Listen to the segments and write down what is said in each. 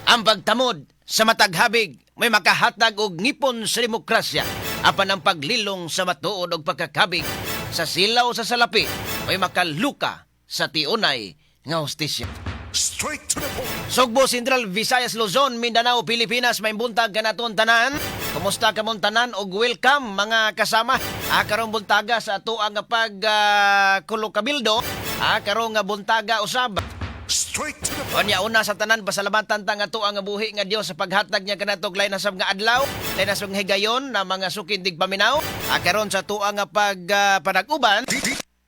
Ang pagtamod sa matag habig may makahatag og ngipon sa demokrasya. Apan ang paglilong sa matuod og pagkakabig sa silaw sa salapi may makaluka sa tiunay nga hustisya. Straight to the point. Sugbo, Central, Visayas, Luzon, Mindanao, Pilipinas, may buntag kanaton tanan. Kumusta ka mong tanan og welcome mga kasama. Karong buntaga sa ato ang pagkulokabildo. Karong nga buntaga usab. Straight to the point. Onya una sa tanan pasalamatan ta nga ato ang buhi nga Dios sa paghatag niya kanatog lain na sab nga adlaw, lain na sab nga higayon na mga sukid dig paminaw. Karon sa ato ang panag-uban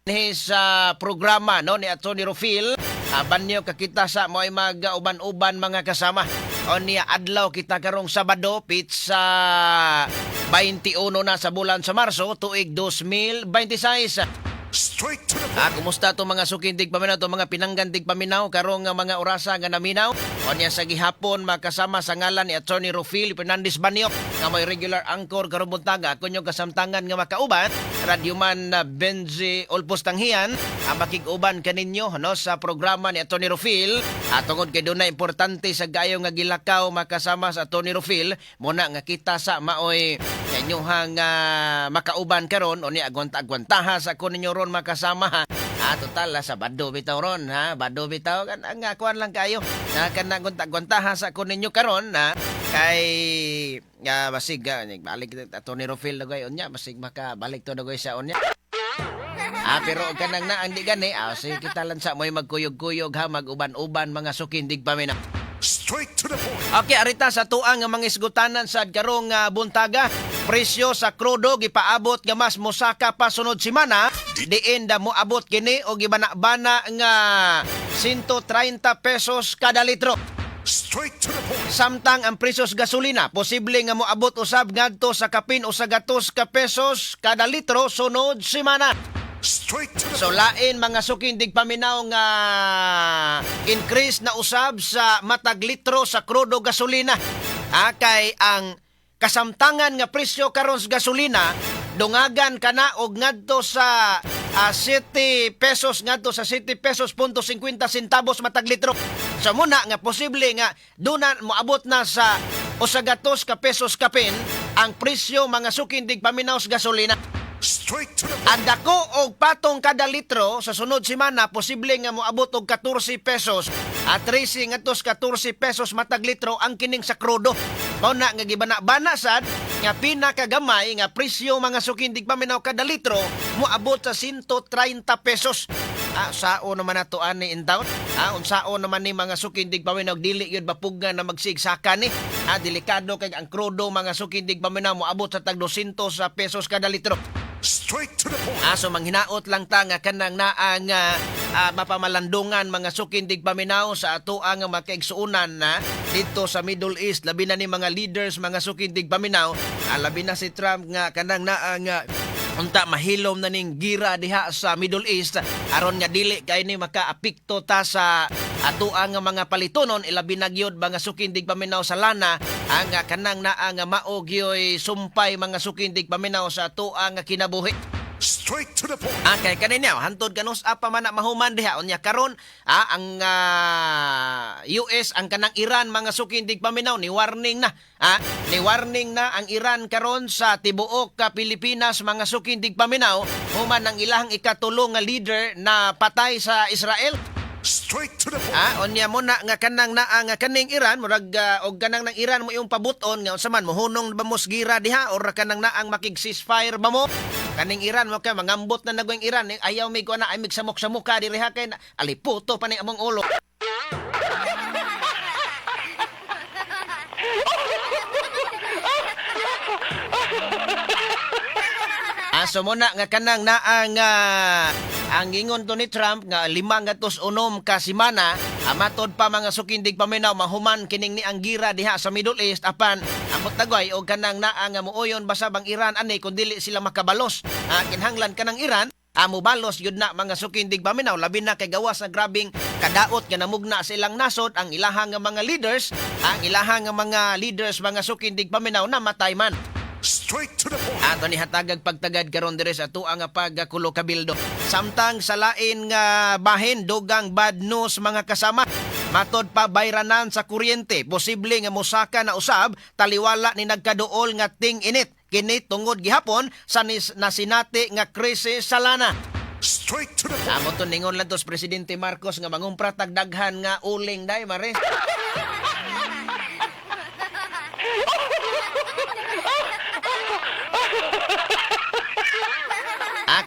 ni sa programa no ni Atty. Rufil. Banyo kakita sa mo ay mag-uban-uban mga kasama. O niya adlaw kita karong Sabado pitsa 21 na sa bulan sa Marso tuig 2026. Straight to the point. Kumusta to mga sukindig paminaw, to mga pinanggandig paminaw, karong mga orasa nga naminaw. O niya sa gihapon makasama sa ngalan ni Atty. Rufil Fernandez Banyo nga may regular anchor karong buntaga. Ako nyo kasamtangan nga makauban, Radyoman Benji Olpos Tanghian, makig-uban kaninyo no, sa programa ni Atty. Rufil. Tungod kay doon na importante sa gayo nga gilakaw makasama sa Atty. Rufil, muna nga kita sa maoy kanyuhang makauban karon o niya agwanta-agwantaha sa ako ninyo ron makasama ha. Total sa bado bitaw ron ha. Bado bitaw kan ang kuan lang kayo. Na kan agwanta-agwantaha sa ako ninyo karon ha. Kay basig balik Atty. Rufil na gayon niya basig makabalik to na gayon sa onya. Pero kanang na ang di gani sige kita lang sa mo'y magkuyog-kuyog ha mag-uban-uban mga sukindig paminaw. Straight to the point. Okay, arita sa tuang nga mga isgutanan sa karong buntaga. Presyo sa krudo gipaabot nga mas mosaka pa sunod semana. Diin da mo abot kini o gibana-bana nga 130 pesos kada litro. Straight to the point. Samtang ang presyo sa gasolina posible nga moabot usab ngadto sa kapin o sa gatos ka pesos kada litro sunod semana. Straight to the So lain mga sukindig paminaw nga increase na usab sa matag litro sa krudo gasolina. Kay ang kasamtangan nga presyo karon sa gasolina dungagan kana og ngadto sa 7 pesos ngadto sa 7 pesos punto 50 centavos matag litro. So muna nga posible nga doon moabot na sa usagatos ka pesos kapin ang presyo mga sukindig paminaw sa gasolina. Straight to the point. Ang dako og patong kada litro sa sunod semana posible nga moabot og 14 pesos at 13 ngadtos 14 pesos matag litro ang kining sa krudo. Mao na nga gibana-bana sad nga pinakagamay nga presyo mga sukindig paminaw kada litro moabot sa 130 pesos. Sao naman nato ani in town? Unsao naman ni mga sukindig paminaw dili yun bapugnan na magsigsaka ni. Delikado kay ang krudo mga sukindig paminaw moabot sa tag 200 pesos kada litro. Straight to the point. So manghinaot lang ta nga kanang naang mapamalandungan mga sukindig paminaw sa ato ang makaigsuunan na dito sa Middle East labi na ni mga leaders mga sukindig paminaw labi na si Trump nga kanang naang unta mahilom na ning gira diha sa Middle East aron nga dili kay ni makaapekto ta sa ato ang mga palitonon ilabi na gyud mga sukindig paminaw sa lana ang kanang naang maog yoy sumpay mga sukindig paminaw sa ato ang kinabuhi. Straight to the point. Kay kanina hantod kanus apa man na mahuman diha unya karon ang US ang kanang Iran mga sukindig paminaw ni warning na ni warning na ang Iran karon sa tibuok ka Pilipinas mga sukindig paminaw human ang ilang ikatulong nga leader na patay sa Israel. Straight to the point. Unya mo na nga kanang na nga kaning Iran murag og kanang ng Iran mo yung pabuton nga unsa man mohunong ba mo gira diha or kanang na ang makig ceasefire ba mo kaning Iran mo kay mangambot na nagwing Iran ayaw mi ko na ay migsamok sa muka diri ha kay aliputo pa ni among ulo. So muna nga kanang na ang ingon to ni Trump nga 5 ka semana matod pa mga sukindig paminaw mahuman kining ni ang gira diha sa Middle East apan ambot tagway og kanang naa nga muuyon basab ang Iran ani kun dili sila makabalos kinhanglan kanang Iran mobalos yun na mga sukindig paminaw labi na kay gawas na grabing kadaot nga namugna sa ilang nasod ang ilahang nga mga leaders mga sukindig paminaw namatay man. Straight to the point. Ato ni hatagag pagtagad karon diri sa ato ang pagkulo kabildo. Samtang sa lain nga bahin dugang bad news mga kasama. Matod pa bayranan sa kuryente, posible nga mosaka na usab taliwala ni nagkaduol nga ting init. Kini tungod gihapon sa nasinati nga krisis sa lana. Straight to the point. Amo to ningon lang tos Presidente Marcos nga mangumpra tag daghan nga uling day mare.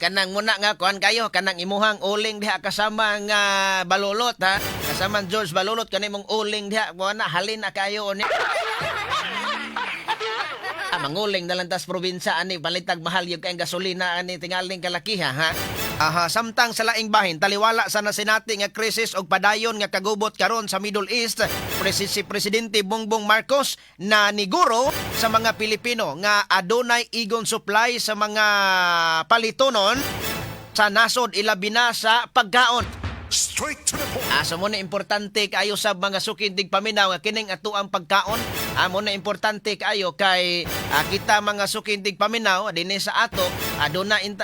Kanang muna nga kuan kayo kanang imuhang uling diha kasama nga balulot ha. Kasama George Balulot kanay mong uling diha kuan na halin na kayo ni. Manguling na lang tas probinsya ani balitag mahal yung kayong gasolina ani tingaling kalakiha ha. Samtang sa laing bahin taliwala sa nasinati nga krisis og padayon nga kagubot karon sa Middle East, si Presidente Bongbong Marcos na niguro sa mga Pilipino nga adunay igon supply sa mga palitonon sa nasod ilabi na sa pagkaon. Straight to the point. So muna importante kayo sa mga sukindig paminaw nga kining ato ang pagkaon. Muna importante kayo kay kita mga sukindig paminaw dinhi sa ato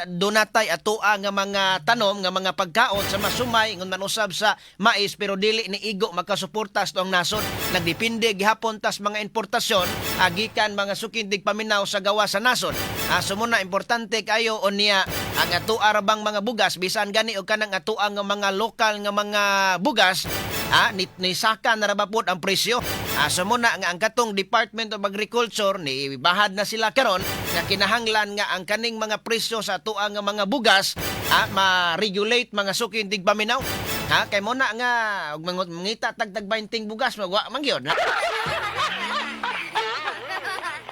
dunatay ato nga mga tanom nga mga pagkaon sa masumay ngon manusab sa mais pero dili ni igo makasuportas tong nasod. Nagdepende gihapon tas mga importasyon gikan mga sukindig paminaw sa gawa sa nasod. So muna importante kayo unya ang ato arabang mga bugas bisan gani og kanang ato ang mga lokal nga mga bugas ni saka na rabapod ang presyo. So muna nga ang katong Department of Agriculture ni bahad na sila karon nga kinahanglan nga ang kaning mga presyo sa ato ang mga bugas ma-regulate mga sukindig paminaw. Kay muna nga og mangita tagtag 20 bugas magwa mangyod na.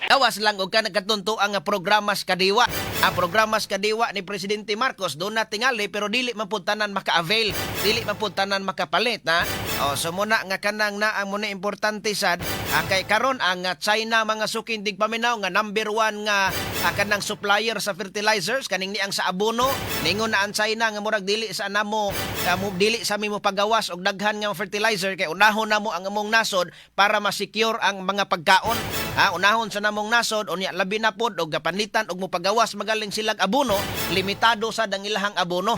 Awas lang og kanang katunto ang programas kadiwa. Programas kadiwa ni Presidente Marcos doon na tingali pero dili man pud tanan maka-avail, dili man pud tanan makapalit na. So muna nga kanang na ang muna importante sad kay karon ang China mga sukindig paminaw nga number 1 nga kanang supplier sa fertilizers kaning ni ang sa abono ningon na ang China nga murag dili sa namo dili sa mi mo pagawas og daghan nga fertilizer kay unahon namo ang among nasod para ma-secure ang mga pagkaon. Unahon sa namong nasod unya labi na pod og gapanlitan og mopagawas magaling silag abono limitado sa dang ilahang abono.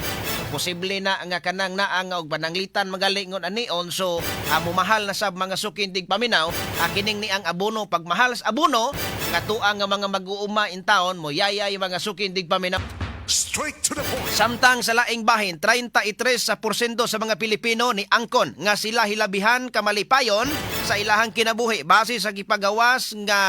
Posible na nga kanang naang og pananglitan magaling ngon anion so mumahal na sa mga sukindig paminaw kining ni ang abono pag mahal sa abono nga tuang nga mga mag-uuma in taon mo yayay mga sukindig paminaw. Straight to the point. Samtang sa laing bahin 33% sa mga Pilipino ni angkon nga sila hilabihan kamalipayon sa ilahang kinabuhi base sa gipagawas nga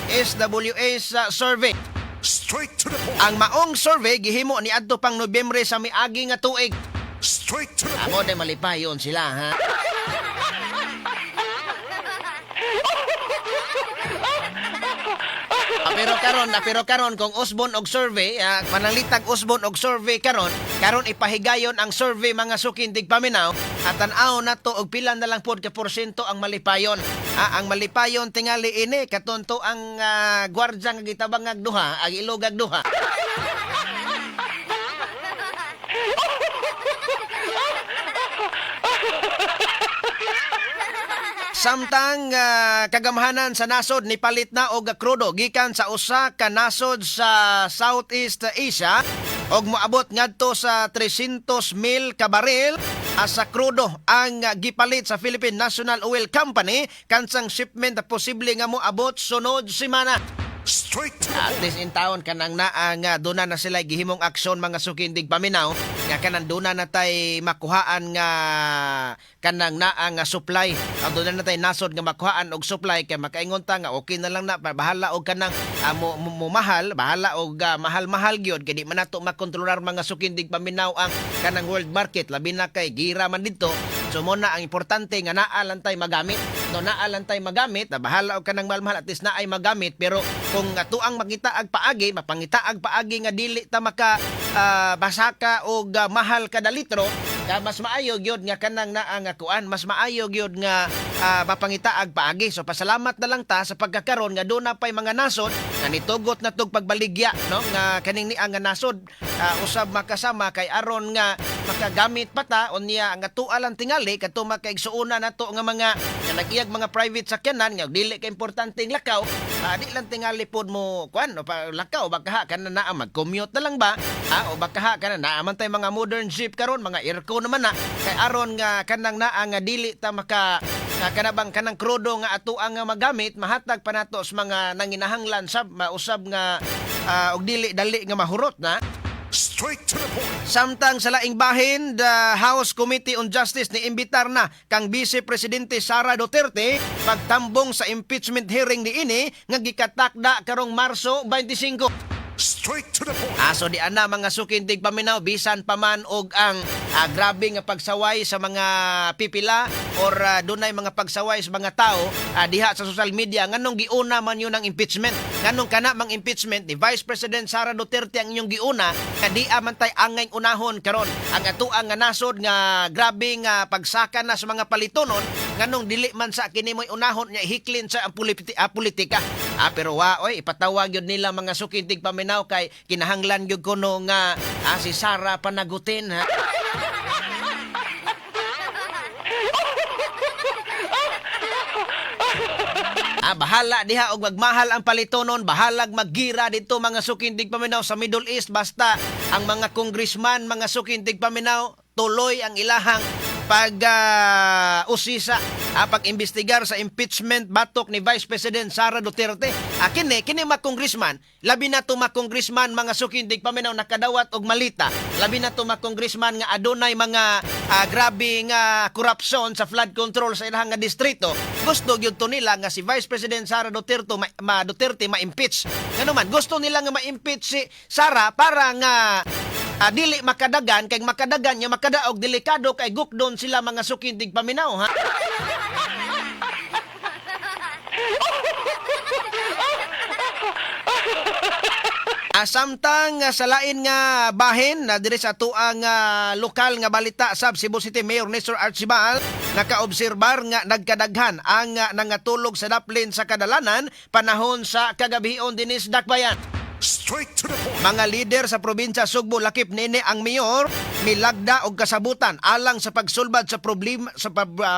SWS survey. Straight to the point. Ang maong survey gihimo ni adto pang Nobyembre sa miagi nga tuig. Straight to the Amo point. day malipayon sila ha. Pero karon kung usbon og survey, pananglitag usbon og survey karon ipahigayon ang survey mga sukindig paminaw at tan-aw nato og pila na lang pod ka porsyento ang malipayon. Ang malipayon tingali ini katunto ang gwardya nga gitabangag duha, ang ilogag duha. Samtang kagamhanan sa nasod ni palit na og krudo gikan sa usa ka nasod sa Southeast Asia og moabot ngadto sa 300,000 ka baril sa krudo ang gipalit sa Philippine National Oil Company kansang shipment posible nga moabot sunod semana. Straight to the At point. least in town kanang naa nga duna na sila gihimong aksyon mga sukindig paminaw nga kanang duna na tay makuhaan nga kanang naa nga supply. Ang duna na tay nasod nga makuhaan og supply kay makaingon ta nga okay na lang na bahala og kanang mahal, bahala og mahal-mahal gyud kay di man nato makontrolar mga sukindig paminaw ang kanang world market labi na kay gira man didto. So muna ang importante nga naa lang tay magamit. No naa lang tay magamit, bahala og kanang mahal-mahal at least naay magamit pero kung atuang magitaag paagi, mapangitaag paagi nga dili ta maka basaka og mahal kada litro, mas maayo gyud nga kanang naa nga kuan, mas maayo gyud nga mapangitaag paagi. So pasalamat na lang ta sa pagkakaron nga doon na pay mga nasod nga nitugot na tog pagbaligya no nga kaning ni ang nasod usab makasama kay aron nga makagamit pata unya ang atualan tingali kadto makaigsuuna nato nga mga nagiyag mga private sakyanan nga dili ka importanteng lakaw. Di lang tingali pod mo kuan o lakaw baka kana naa mag-commute na lang ba? O baka kana naa man tay mga modern jeep karon mga aircon naman na kay aron nga kanang naa nga dili ta maka kanabang kanang krudo nga ato ang magamit mahatag pa nato sa mga nanginahanglan sab mausab nga og dili dali nga mahurot na. Straight to the point. Samtang sa laing bahin, the House Committee on Justice ni imbitar na kang Vice Presidente Sara Duterte pagtambong sa impeachment hearing niini nga gikatakda karong Marso 25. Straight to the point. So di ana mga sukindig paminaw bisan pa man og ang grabe nga pagsaway sa mga pipila or dunay mga pagsaway sa mga tao diha sa social media nganong giuna man yun ang impeachment. Nganong kana mang impeachment ni Vice President Sara Duterte ang inyong giuna kadi man tay angay unahon karon ang atuang nga nasod nga grabe nga pagsaka na sa mga palitonon nganong dili man sa kini moy unahon nya hiklin sa ang politika. Pero oy ipatawag yun nila mga sukindig paminaw kay kinahanglan gyud kuno nga si Sara panagutin ha. Bahala diha og magmahal ang palitonon, bahalag maggira dito mga sukindig paminaw sa Middle East basta ang mga congressman, mga sukindig paminaw tuloy ang ilahang usisa pag-imbestigar sa impeachment batok ni Vice President Sara Duterte. Kini mga congressman, labi na to mga congressman mga sukindig paminaw nakadawat og malita. Labi na to mga congressman nga adunay mga grabe nga korupsyon sa flood control sa ilang nga distrito. Gusto gyud to nila nga si Vice President Sara Duterte ma-impeach. Ngano man gusto nila nga ma-impeach si Sara para nga dili makadagan kay makadagan nya makadaog delikado kay gukdon sila mga sukindig paminaw ha. Samtang sa lain nga bahin na diri sa tuang lokal nga balita sab Cebu City Mayor Nestor Archibald nakaobserbar nga nagkadaghan ang nangatulog sa daplin sa kadalanan panahon sa kagabion dinis Dakbayan. Straight to the point. Mga lider sa probinsya Sugbo lakip nini ang mayor milagda og kasabutan alang sa pagsulbad sa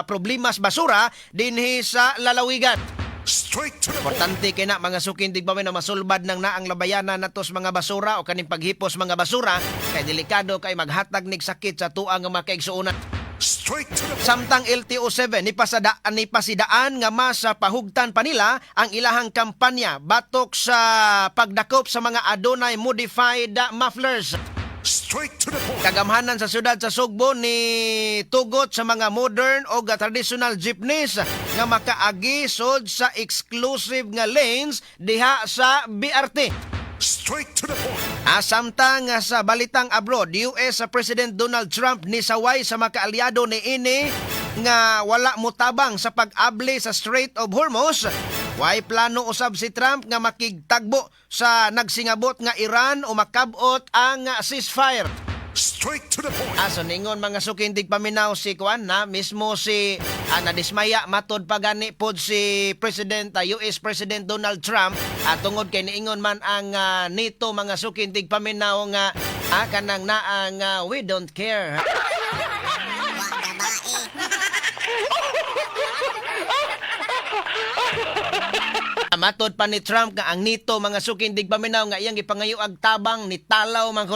problemas basura dinhi sa lalawigan. Straight to the point. Importante kay na mga sukindig ba na masulbad nang naang labayanan natos mga basura o kaning paghipos mga basura kay delikado kay maghatag nig sakit sa tuang nga makaigsuonan. Straight to the point. Samtang LTO7 ni pasidaan nga mas pahugtan pa nila ang ilahang kampanya batok sa pagdakop sa mga adunay modified mufflers. Straight to the point. Kagamhanan sa syudad sa Sugbo ni tugot sa mga modern o traditional jeepneys nga makaagi sod sa exclusive nga lanes diha sa BRT. Straight to the point. Samtang sa balitang abroad, US President Donald Trump ni saway sa mga kaalyado ni ini nga wala mutabang sa pag-abli sa Strait of Hormuz. Way plano usab si Trump nga makigtagbo sa nagsingabot nga Iran o makabot ang ceasefire. Straight to the point. So ningon mga sukindig paminaw si Kuan na mismo si nadismaya matod pagani pod si US President Donald Trump tungod kay niingon man ang nito mga sukindig paminaw nga kanang naang we don't care. Matod pa ni Trump nga ang nito mga sukindig paminaw nga iyang gipangayo ag tabang ni talaw man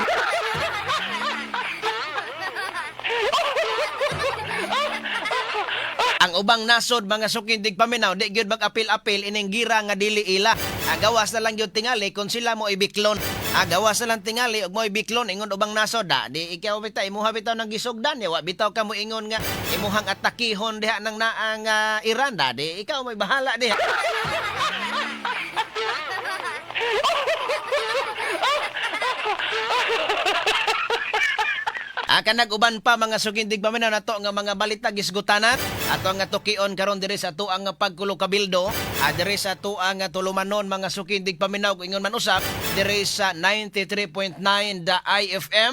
ang ubang nasod mga sukindig paminaw di gyud mag-apil-apil ining gira nga dili ila. Gawas na lang gyud tingali kung sila mo ibiklon. Gawas na lang tingali og mo ibiklon ingon ubang nasod di ikaw bitaw imuha bitaw nang gisugdan wa bitaw ka mo ingon nga imuhang atakihon diha nang naang Iran di ikaw may bahala diha. Kanag-uban pa mga sugindig paminaw nato nga mga balita gisgutanan ato nga tukion karon diri sa tuang nga pagkulo kabildo diri sa tuang nga tulumanon mga sugindig paminaw ingon man usap diri sa 93.9 the IFM.